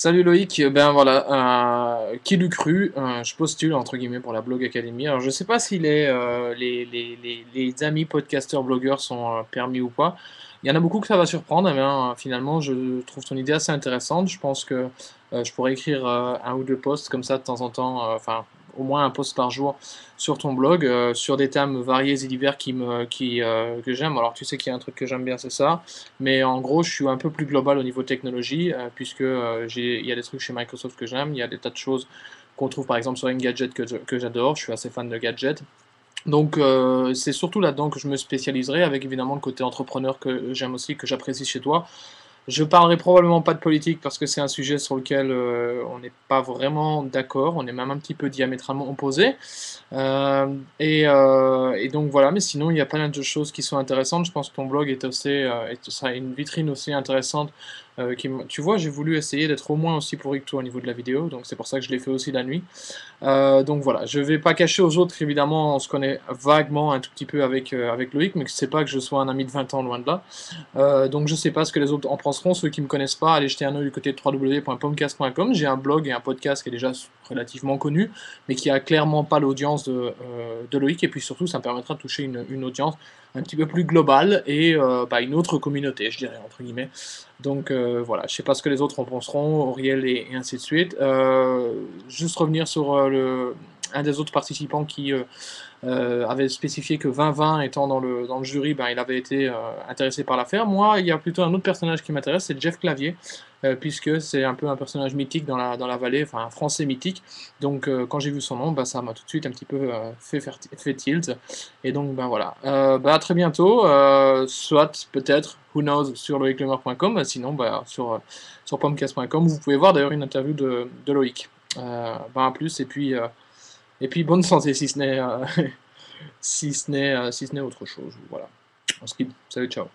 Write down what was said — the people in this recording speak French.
Salut Loïc, ben voilà, qui l'eût cru, je postule entre guillemets pour la Blog Academy. Alors je sais pas si les amis podcasteurs blogueurs sont permis ou pas. Il y en a beaucoup que ça va surprendre, mais finalement je trouve ton idée assez intéressante. Je pense que je pourrais écrire un ou deux posts comme ça de temps en temps, enfin au moins un post par jour sur ton blog, sur des thèmes variés et divers que j'aime. Alors tu sais qu'il y a un truc que j'aime bien, c'est ça. Mais en gros, je suis un peu plus global au niveau technologie, puisque il y a des trucs chez Microsoft que j'aime, il y a des tas de choses qu'on trouve par exemple sur Engadget que j'adore, je suis assez fan de gadgets. Donc c'est surtout là-dedans que je me spécialiserai, avec évidemment le côté entrepreneur que j'aime aussi, que j'apprécie chez toi. Je parlerai probablement pas de politique parce que c'est un sujet sur lequel on n'est pas vraiment d'accord, on est même un petit peu diamétralement opposés. Et donc voilà, mais sinon il y a plein de choses qui sont intéressantes. Je pense que ton blog est aussi, sera une vitrine aussi intéressante. Tu vois, j'ai voulu essayer d'être au moins aussi pourri que toi au niveau de la vidéo, donc c'est pour ça que je l'ai fait aussi la nuit. Donc voilà, je vais pas cacher aux autres, évidemment, on se connaît vaguement un tout petit peu avec Loïc, mais c'est pas que je sois un ami de 20 ans, loin de là. Donc je sais pas ce que les autres en penseront. Ceux qui me connaissent pas, allez jeter un œil du côté de www.pomcast.com. J'ai un blog et un podcast qui est déjà relativement connu, mais qui a clairement pas l'audience de Loïc. Et puis surtout, ça me permettra de toucher une audience un petit peu plus globale et une autre communauté, je dirais, entre guillemets. Donc voilà, je sais pas ce que les autres en penseront, Auriel et ainsi de suite. Juste revenir sur un des autres participants qui avait spécifié que 2020 étant dans le jury, ben, il avait été intéressé par l'affaire. Moi, il y a plutôt un autre personnage qui m'intéresse, c'est Jeff Clavier, puisque c'est un peu un personnage mythique dans la vallée, enfin un français mythique. Donc quand j'ai vu son nom, ben, ça m'a tout de suite un petit peu fait tilt. Et donc ben voilà. À très bientôt, soit peut-être, who knows, sur loiclemer.com, sinon sur pomcast.com, vous pouvez voir d'ailleurs une interview de Loïc. À plus, et puis bonne santé si ce n'est si ce n'est autre chose. Voilà. On se quitte. Salut, ciao.